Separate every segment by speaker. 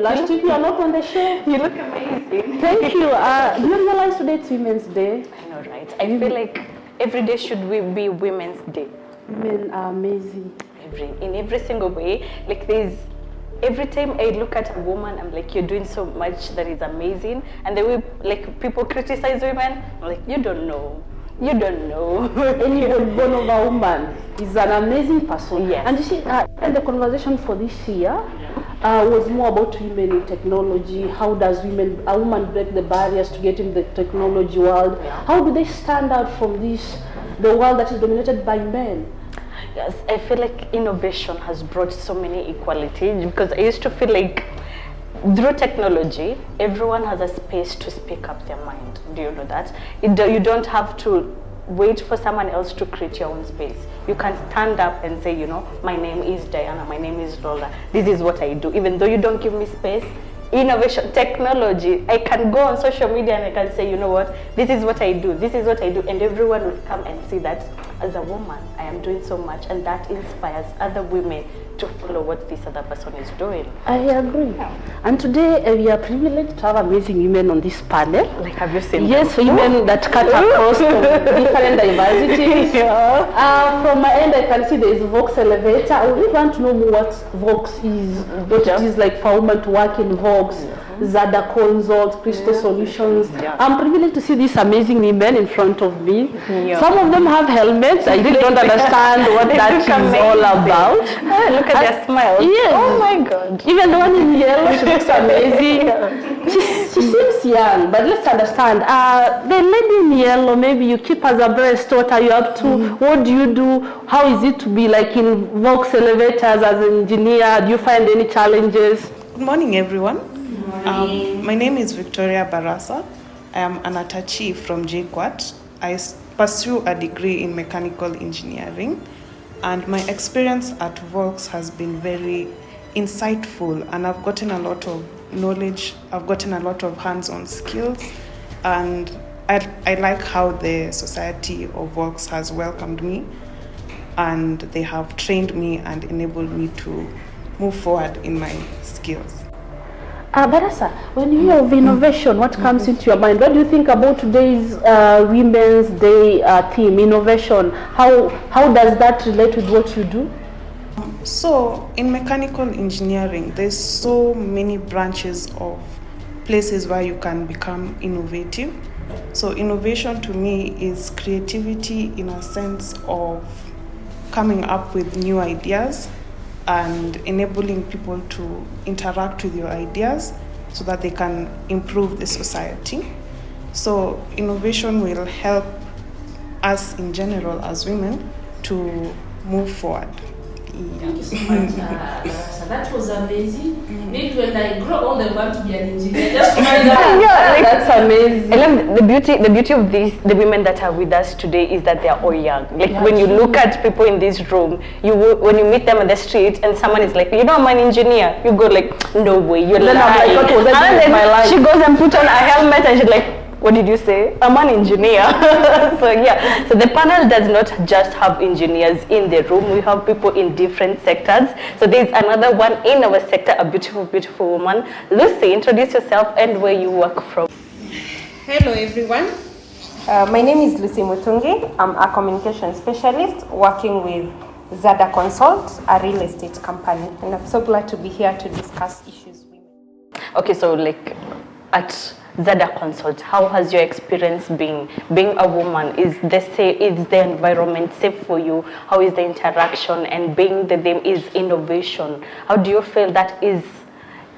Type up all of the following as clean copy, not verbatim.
Speaker 1: Last week you are not on the show.
Speaker 2: You look amazing.
Speaker 1: Thank you. Do you realize today it's Women's Day?
Speaker 2: I know, right? I feel like every day should be Women's Day.
Speaker 1: Women are amazing.
Speaker 2: In every single way. Like every time I look at a woman, I'm like, you're doing so much that is amazing. And the way like people criticize women, I'm like, you don't know. You don't know.
Speaker 1: Anybody born of a woman is an amazing person.
Speaker 2: Yes.
Speaker 1: And you see, and the conversation for this year was more about women in technology. How does a woman break the barriers to get in the technology world?
Speaker 2: Yeah.
Speaker 1: How do they stand out from the world that is dominated by men?
Speaker 2: Yes, I feel like innovation has brought so many equality, because I used to feel like through technology, everyone has a space to speak up their mind. Do you know that? You don't have to wait for someone else to create your own space. You can stand up and say, you know, my name is Diana, my name is Lola, this is what I do. Even though you don't give me space, innovation, technology, I can go on social media and I can say, you know what, this is what I do, this is what I do, and everyone will come and see that as a woman, I am doing so much, and that inspires other women to follow what this other person is doing.
Speaker 1: I agree. Yeah. And today we are privileged to have amazing women on this panel.
Speaker 2: Like, have you seen
Speaker 1: Yes, women that cut across from different diversities. Yeah. From my end, I can see there is Vox Elevator. I would want to know more what Vox is, what it is like for women to work in Vox. Zada Consult, Crystal Solutions. Yeah. I'm privileged to see these amazing women in front of me. Yeah. Some of them have helmets. I really don't understand what that is all about.
Speaker 2: Look at their smiles.
Speaker 1: Yes.
Speaker 2: Oh my God.
Speaker 1: Even the one in yellow, she looks amazing. She seems young, but let's understand. The lady in yellow, maybe you keep as abreast. What are you up to? What do you do? How is it to be like in Vox Elevators as an engineer? Do you find any challenges?
Speaker 3: Good morning, everyone. My name is Victoria Barasa. I am an attaché from JKUAT. I pursue a degree in mechanical engineering, and my experience at Vox has been very insightful, and I've gotten a lot of knowledge, I've gotten a lot of hands-on skills, and I like how the society of Vox has welcomed me, and they have trained me and enabled me to move forward in my skills.
Speaker 1: Barasa, when you hear of innovation, what comes into your mind? What do you think about today's Women's Day theme, innovation? How does that relate with what you do?
Speaker 3: So, in mechanical engineering, there's so many branches of places where you can become innovative. So, innovation to me is creativity in a sense of coming up with new ideas and enabling people to interact with your ideas so that they can improve the society. So innovation will help us in general as women to move forward.
Speaker 1: Thank you so much, Barasa. That was amazing. Maybe when I grow old, I want to be an engineer. Just to find out.
Speaker 2: Yeah,
Speaker 1: that's amazing.
Speaker 2: I love the beauty of the women that are with us today is that they are all young. Like when you look at people in this room, when you meet them on the street and someone is like, you know, I'm an engineer, you go like, no way, you're lying.
Speaker 1: I'm like, what was I doing with my life?
Speaker 2: She goes and puts on a helmet and she's like, what did you say? I'm an engineer. So yeah, so the panel does not just have engineers in the room. We have people in different sectors. So there's another one in our sector, a beautiful, beautiful woman. Lucy, introduce yourself and where you work from.
Speaker 4: Hello everyone. My name is Lucy Mutungi. I'm a communication specialist working with Zada Consult, a real estate company. And I'm so glad to be here to discuss issues with women.
Speaker 2: Okay, so like at Zada Consult, how has your experience been being a woman? Is the environment safe for you? How is the interaction? And being the theme is innovation. How do you feel that is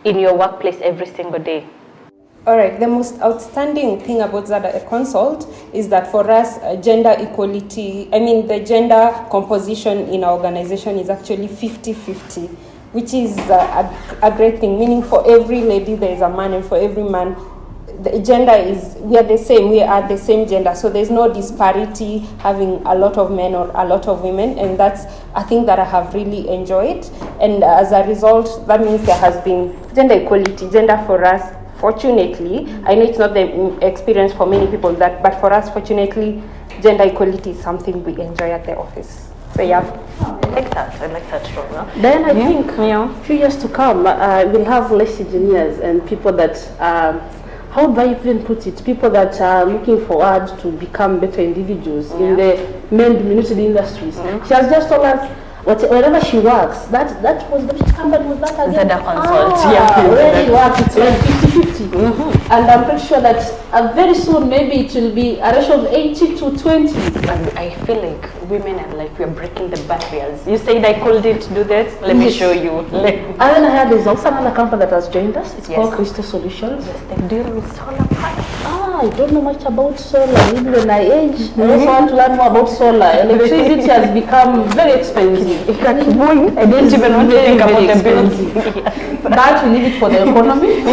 Speaker 2: in your workplace every single day?
Speaker 4: All right, the most outstanding thing about Zada Consult is that for us, gender equality, the gender composition in our organization is actually 50-50, which is a great thing, meaning for every lady there is a man, and for every man, the gender is, we are the same gender, so there's no disparity having a lot of men or a lot of women, and that's a thing that I have really enjoyed. And as a result, that means there has been gender equality. Gender for us, fortunately, I know it's not the experience for many people, but for us, fortunately, gender equality is something we enjoy at the office.
Speaker 2: So yeah, I like that. I like that role. No?
Speaker 1: Then I think
Speaker 2: Yeah.
Speaker 1: few years to come, we'll have less engineers and people that, how do I even put it? People that are looking forward to become better individuals in the man-dominated industries. She has just told us, wherever she works, that was which company was that again?
Speaker 2: Zeda Consult.
Speaker 1: Where she works, it's like 50-50. And I'm pretty sure that very soon maybe it will be a ratio of 80 to 20.
Speaker 2: And I feel like women are like, we're breaking the barriers. You said I couldn't do that? Let me show you.
Speaker 1: And then I heard there's also another company that has joined us. It's called Crystal Solutions.
Speaker 2: Yes, they deal with solar panels.
Speaker 1: I don't know much about solar. Maybe when I age, I also want to learn more about solar. Electricity has become very expensive.
Speaker 2: I don't even want to think about the bills.
Speaker 1: That we need it for the economy.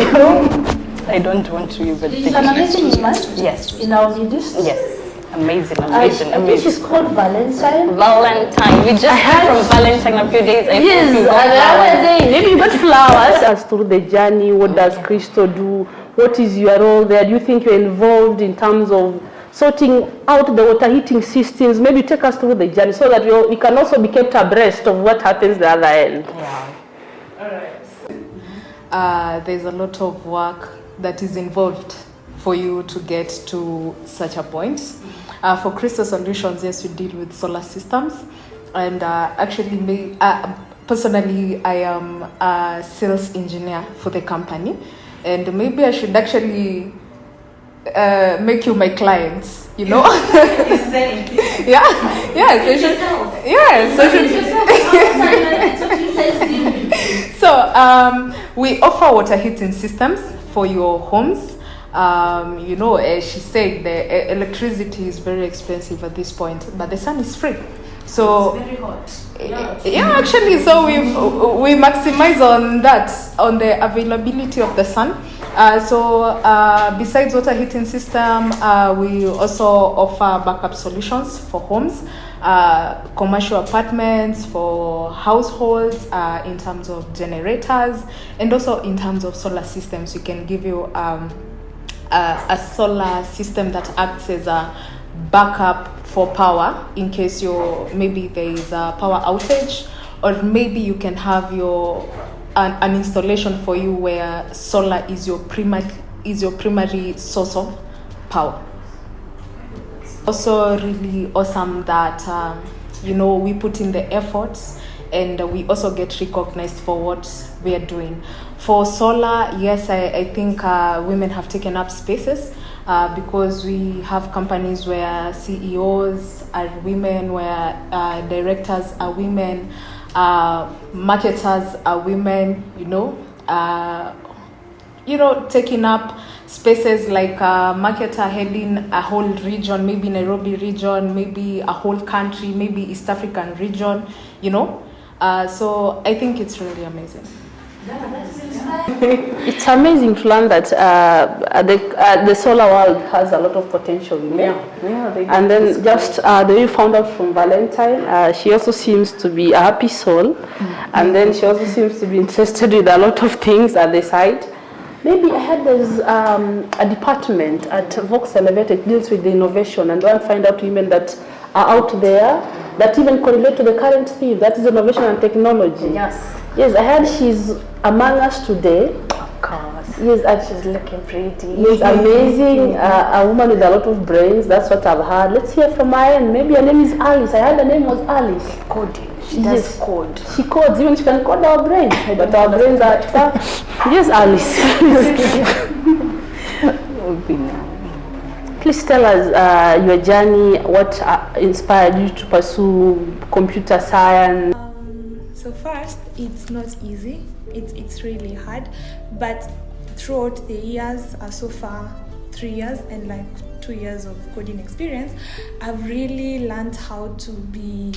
Speaker 2: I don't want to even think.
Speaker 1: It's an amazing woman.
Speaker 2: Yes.
Speaker 1: In our midst.
Speaker 2: Yes. Amazing,
Speaker 1: I think she's called Valentine.
Speaker 2: Valentine. We just heard from Valentine a few days ago.
Speaker 1: Yes, and the other day, maybe you got flowers. As through the journey, what does Crystal do? What is your role there? Do you think you're involved in terms of sorting out the water heating systems? Maybe take us through the journey so that we can also be kept abreast of what happens the other end.
Speaker 2: Yeah.
Speaker 5: There's a lot of work that is involved for you to get to such a point. For Crystal Solutions, yes, we deal with solar systems, and actually, personally, I am a sales engineer for the company, and maybe I should actually make you my clients, you know. Yeah, so we offer water heating systems for your homes. You know, as she said, the electricity is very expensive at this point, but the sun is free. So it's very hot. Yeah, actually, so we maximize on that, on the availability of the sun. So besides water heating system, we also offer backup solutions for homes, commercial apartments, for households, in terms of generators, and also in terms of solar systems. We can give you a solar system that acts as a backup for power in case maybe there is a power outage, or maybe you can have an installation for you where solar is your primary source of power. Also really awesome that you know, we put in the efforts and we also get recognized for what we are doing. For solar, yes, I think women have taken up spaces because we have companies where CEOs are women, where directors are women, marketers are women, taking up spaces like a marketer heading a whole region, maybe Nairobi region, maybe a whole country, maybe East African region, so I think it's really amazing.
Speaker 1: It's amazing to learn that the solar world has a lot of potential in there. And then just the way you found out from Valentine, she also seems to be a happy soul. And then she also seems to be interested with a lot of things at the side. Maybe I heard there's a department at Vox Elevated that deals with the innovation, and I want to find out women that are out there that even correlate to the current theme, that is innovation and technology. Yes, I heard she's among us today.
Speaker 2: Of course.
Speaker 1: Yes, and
Speaker 2: She's looking pretty.
Speaker 1: yes, amazing. A woman with a lot of brains. That's what I've heard. Let's hear from her. And maybe her name is Alice. I heard her name was Alice.
Speaker 2: Coding. She does code.
Speaker 1: She codes. Even she can code our brains. But our brains are yes, Alice. Please tell us your journey. What inspired you to pursue computer science?
Speaker 6: So first, it's not easy. It's really hard, but throughout the years, so far 3 years and like 2 years of coding experience, I've really learned how to be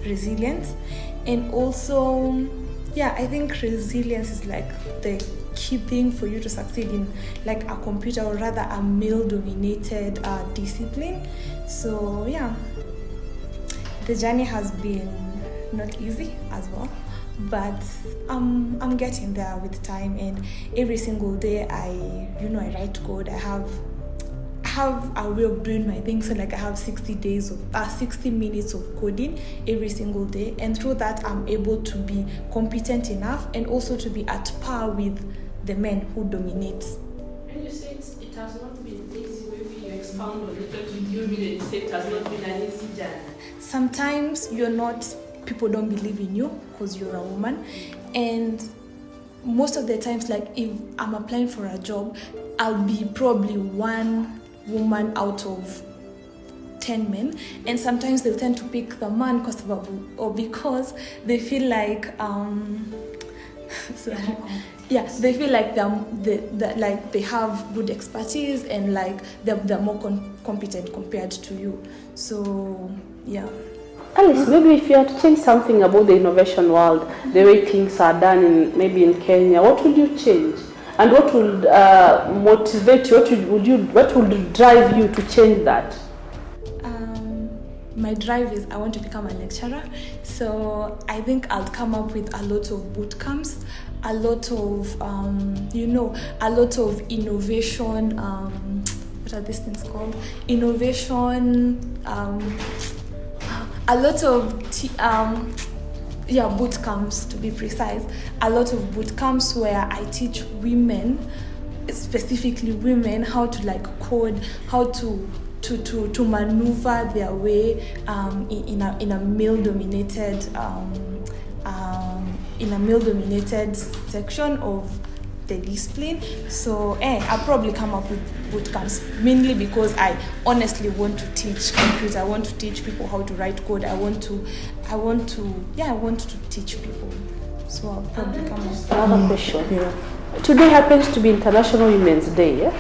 Speaker 6: resilient, and also, I think resilience is like the key thing for you to succeed in like a computer, or rather a male-dominated discipline. So the journey has been not easy as well, but I'm getting there with time, and every single day I write code. I have have a way of doing my thing. So like I have 60 minutes of coding every single day, and through that I'm able to be competent enough and also to be at par with the men who dominate.
Speaker 1: And you say it has not been easy. Maybe you expound on it. What do you mean? You say it has not been an easy journey.
Speaker 6: Sometimes people don't believe in you because you're a woman, and most of the times, like if I'm applying for a job, I'll be probably one woman out of 10 men, and sometimes they'll tend to pick the man because they feel like they feel like they have good expertise and like they're more competent compared to you. So yeah.
Speaker 1: Alice, maybe if you had to change something about the innovation world, the way things are done in Kenya, what would you change? And what would motivate you? What would drive you to change that?
Speaker 6: My drive is I want to become a lecturer. So I think I'll come up with a lot of boot camps, a lot of innovation. What are these things called? Innovation. A lot of boot camps, to be precise. A lot of boot camps where I teach women, specifically women, how to like code, how to maneuver their way in a male-dominated section of the discipline. So I'll probably come up with boot camps, mainly because I honestly want to teach computers. I want to teach people how to write code. I want to teach people. So I'll probably come up with
Speaker 1: another question. Yeah. Today happens to be International Women's Day, yeah?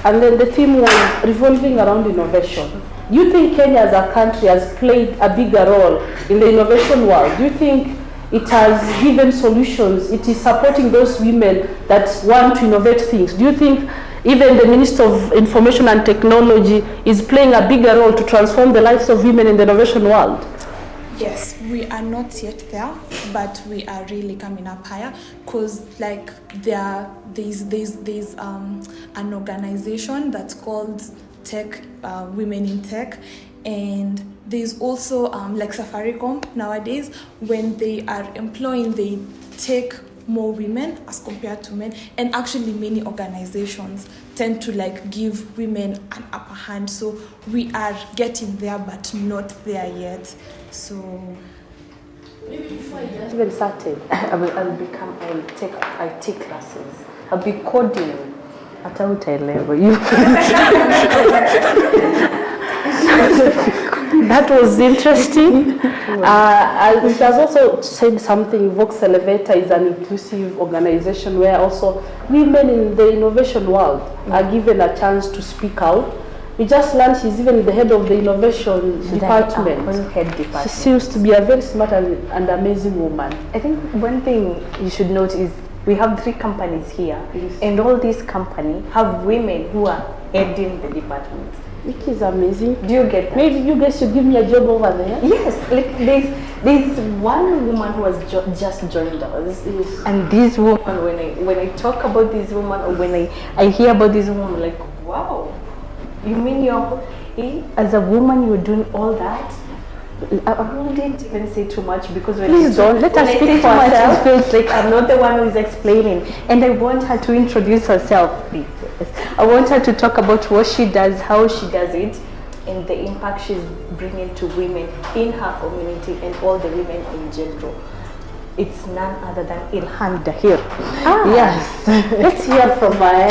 Speaker 1: And then the theme was revolving around innovation. Do you think Kenya as a country has played a bigger role in the innovation world? Do you think it has given solutions? It is supporting those women that want to innovate things. Do you think even the Minister of Information and Technology is playing a bigger role to transform the lives of women in the innovation world?
Speaker 6: Yes, we are not yet there, but we are really coming up higher, because like there's an organization that's called Tech Women in Tech, and there's also like Safaricom nowadays, when they are employing, they take more women as compared to men, and actually many organizations tend to like give women an upper hand. So we are getting there, but not there yet. So
Speaker 1: maybe before I just even started, I'll take classes. I'll be coding at a high level. That was interesting. She has also said something. Vox Elevator is an inclusive organization where also women in the innovation world are given a chance to speak out. We just learned she's even the head of the innovation department. She seems to be a very smart and amazing woman.
Speaker 7: I think one thing you should note is we have 3 companies here, and all these companies have women who are heading the department.
Speaker 1: Which is amazing.
Speaker 7: Do you get that?
Speaker 1: Maybe you guys should give me a job over there.
Speaker 7: Yes, like there's one woman who has just joined us, yes. And this woman, when I talk about this woman, or when I hear about this woman, I'm like, wow, you mean as a woman you're doing all that? I didn't even say too much, because
Speaker 1: please don't let us speak for
Speaker 7: ourselves. It feels like I'm not the one who is explaining, and I want her to introduce herself. Please. I want her to talk about what she does, how she does it, and the impact she's bringing to women in her community and all the women in general. It's none other than Ilhan Dahir.
Speaker 1: Yes. Let's hear from her.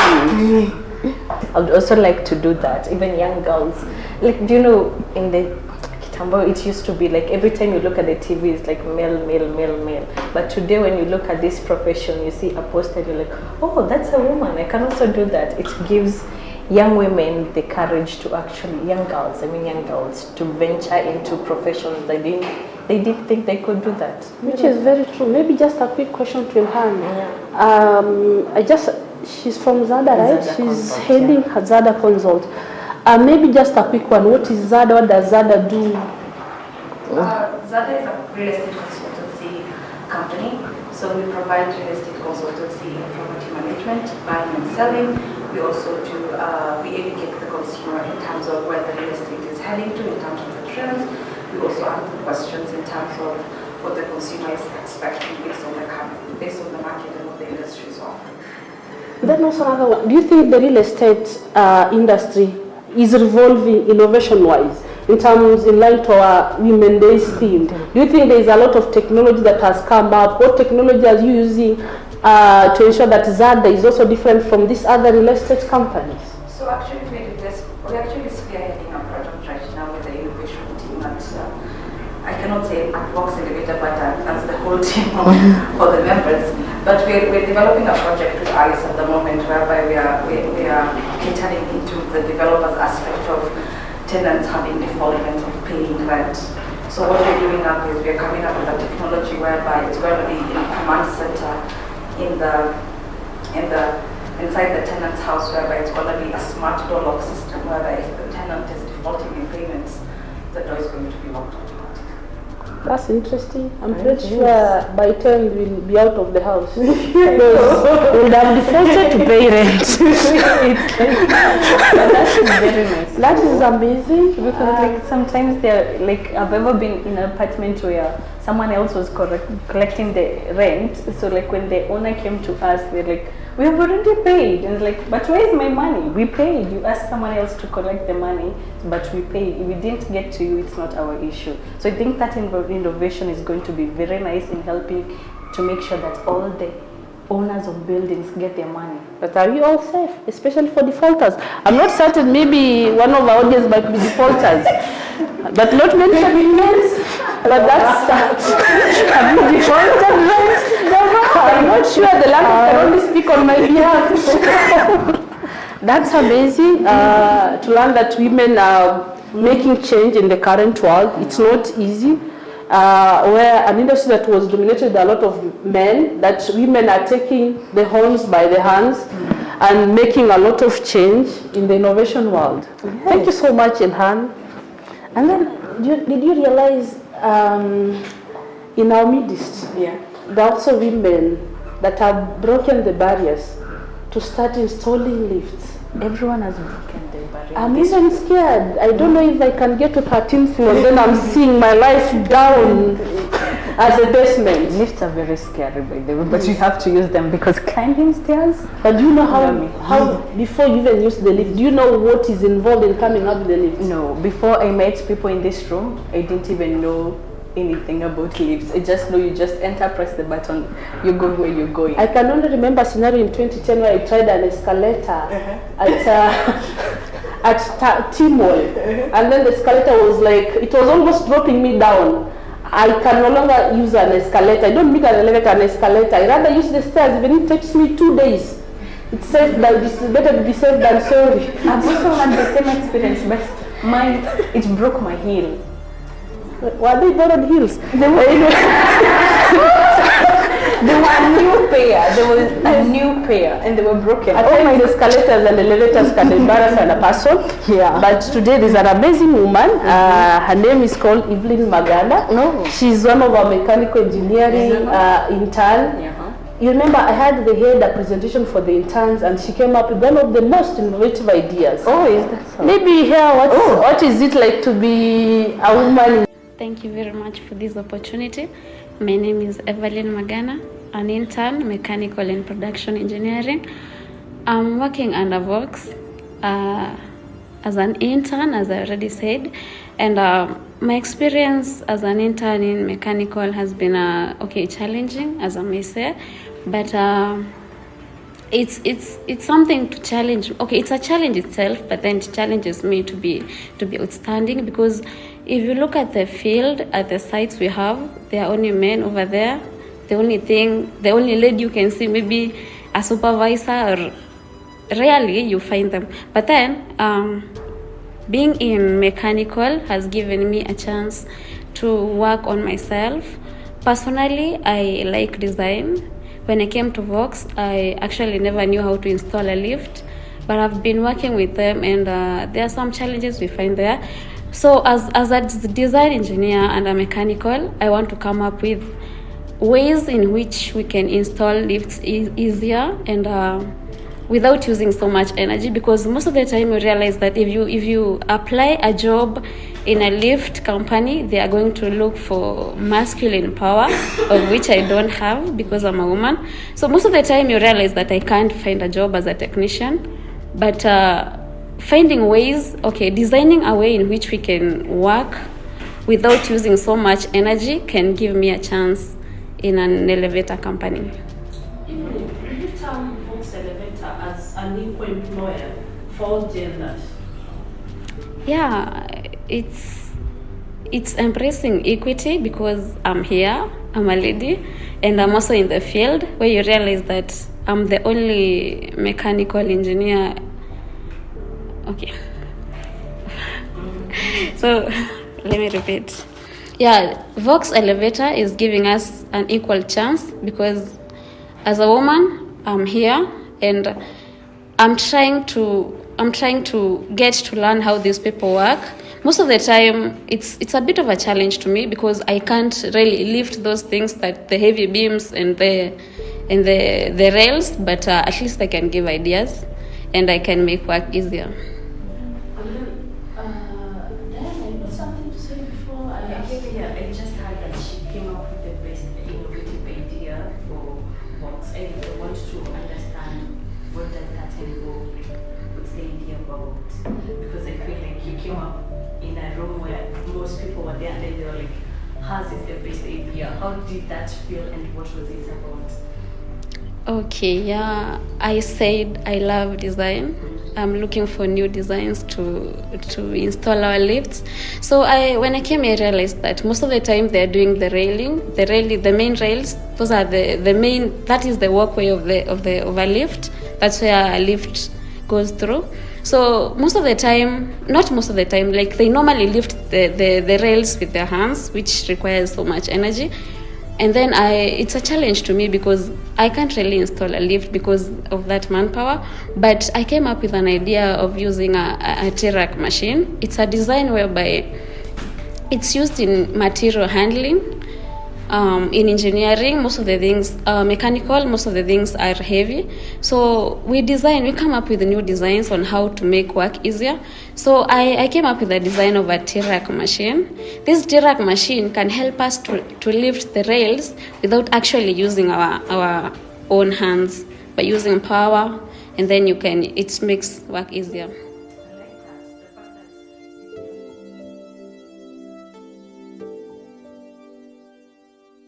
Speaker 7: I would also like to do that, even young girls. Like, do you know, in the Kitambo, it used to be like every time you look at the TV, it's like male, male, male, male. But today, when you look at this profession, you see a poster, you're like, oh, that's a woman. I can also do that. It gives young women the courage to actually, young girls to venture into professions they didn't think they could do that.
Speaker 1: Which is very true. Maybe just a quick question to Ilhan. Yeah. She's from Zada, right?
Speaker 7: Zada
Speaker 1: She's
Speaker 7: Consult,
Speaker 1: heading her Zada Consult. Maybe just a quick one. What is Zada? What does Zada do?
Speaker 8: Zada is a real estate consultancy company. So we provide real estate consultancy and property management, buying and selling. We also do, we educate the consumer in terms of where the real estate is heading to, in terms of the trends. We also answer questions in terms of what the consumer is expecting based on the market and what the industry is offering.
Speaker 1: Then also another one. Do you think the real estate industry is revolving innovation-wise in terms in line to our Women Days theme? Do you think there is a lot of technology that has come up? What technology are you using to ensure that Zada is also different from these other real estate companies?
Speaker 8: So actually we're actually spearheading a project right now with the innovation team at, I cannot say at Vox Elevator, but as the whole team for the members. But we're developing a project with ICE at the moment whereby we are catering into the developers aspect of tenants having defaultment of paying rent. So what we're doing up is we're coming up with a technology whereby it's going to be in a command center inside the tenant's house, whereby it's going to be a smart door lock system whereby if the tenant is defaulting in payments, the door is going to be locked automatically.
Speaker 1: That's interesting. I'm pretty sure by 10 we'll be out of the house. We'll have defaulted to pay rent.
Speaker 2: That's very nice.
Speaker 1: That is amazing.
Speaker 2: Because like sometimes they're like, I've ever been in an apartment where someone else was collecting the rent. So like when the owner came to us, they're like, we have already paid. And it's like, but where is my money? We paid. You asked someone else to collect the money, but we paid. If we didn't get to you, it's not our issue. So I think that innovation is going to be very nice in helping to make sure that all the owners of buildings get their money.
Speaker 1: But are you all safe, especially for defaulters? I'm not certain, maybe one of our audience might be defaulters, but not mentioning names. But that's, have you defaulted rent? I'm not sure, the language can only speak on my behalf. That's amazing to learn that women are making change in the current world. It's not easy. Where an industry that was dominated by a lot of men, that women are taking the horns by the hands and making a lot of change in the innovation world. Yes. Thank you so much, Ilhan. And then, did you realize in our midst, there are also women that have broken the barriers to start installing lifts?
Speaker 2: Everyone has broken their barrier.
Speaker 1: I'm even scared. I don't know if I can get to 13th floor, then I'm seeing my life down at the basement.
Speaker 2: Lifts are very scary, by the way, but you have to use them because climbing stairs.
Speaker 1: But do you know how before you even use the lift, do you know what is involved in coming up with the lift?
Speaker 2: No, before I met people in this room, I didn't even know anything about lifts. I just know you just enter, press the button, you go where you're going.
Speaker 1: I can only remember a scenario in 2010 where I tried an escalator at T-Mall, and then the escalator was like, it was almost dropping me down. I can no longer use an escalator. I don't need an elevator, an escalator. I rather use the stairs, even if it takes me 2 days. It's safe that it's better to be safe than sorry.
Speaker 2: I've also had the same experience, but it broke my heel.
Speaker 1: Were they borrowed heels?
Speaker 2: There were a new pair. There was a new pair, and they were broken.
Speaker 1: At times, escalators and elevators can embarrass a person. Yeah. But today, there's an amazing woman. Her name is called Evelyn Magana.
Speaker 2: No.
Speaker 1: She's one of our mechanical engineering intern. You remember, I had a presentation for the interns, and she came up with one of the most innovative ideas.
Speaker 2: Oh, is that so?
Speaker 1: Maybe here, what is it like to be a woman?
Speaker 9: Thank you very much for this opportunity. My name is Evelyn Magana, an intern, mechanical and production engineering. I'm working under Vox as an intern, as I already said, and my experience as an intern in mechanical has been challenging, as I may say, but it's something to challenge. Okay, it's a challenge itself, but then it challenges me to be outstanding, because if you look at the field, at the sites we have, there are only men over there. The only lady you can see, maybe a supervisor, or rarely you find them. But then, being in mechanical has given me a chance to work on myself. Personally, I like design. When I came to Vox, I actually never knew how to install a lift, but I've been working with them, and there are some challenges we find there. So as a design engineer and a mechanical, I want to come up with ways in which we can install lifts easier and without using so much energy, because most of the time you realize that if you apply a job in a lift company, they are going to look for masculine power, of which I don't have because I'm a woman. So most of the time you realize that I can't find a job as a technician. But finding ways, designing a way in which we can work without using so much energy can give me a chance in an elevator company.
Speaker 1: Even if you term Vox Elevator as an equal employer for all genders?
Speaker 9: Yeah, it's embracing equity, because I'm here, I'm a lady, and I'm also in the field where you realize that I'm the only mechanical engineer. Okay. So let me repeat. Yeah, Vox Elevator is giving us an equal chance, because as a woman, I'm here and I'm trying to get to learn how these people work. Most of the time, it's a bit of a challenge to me, because I can't really lift those things, that the heavy beams and the rails, but at least I can give ideas and I can make work easier.
Speaker 7: I just heard that she came up with the best innovative idea for Vox. I want to understand what does that involve, what's the idea about? Because I feel like you came up in a room where most people were there and then they were like, hers is the best idea. How did that feel and what was it about?
Speaker 9: Okay, yeah, I said I love design. I'm looking for new designs to install our lifts. So when I came, I realized that most of the time they're doing the main rails. Those are the main. That is the walkway of a lift. That's where a lift goes through. So most of the time, not most of the time, like they normally lift the rails with their hands, which requires so much energy. And then it's a challenge to me, because I can't really install a lift because of that manpower. But I came up with an idea of using a T-rack machine. It's a design whereby it's used in material handling. In engineering, most of the things, mechanical, most of the things are heavy. So we come up with new designs on how to make work easier. So I came up with a design of a T-rack machine. This T-rack machine can help us to lift the rails without actually using our own hands, but using power, and then it makes work easier.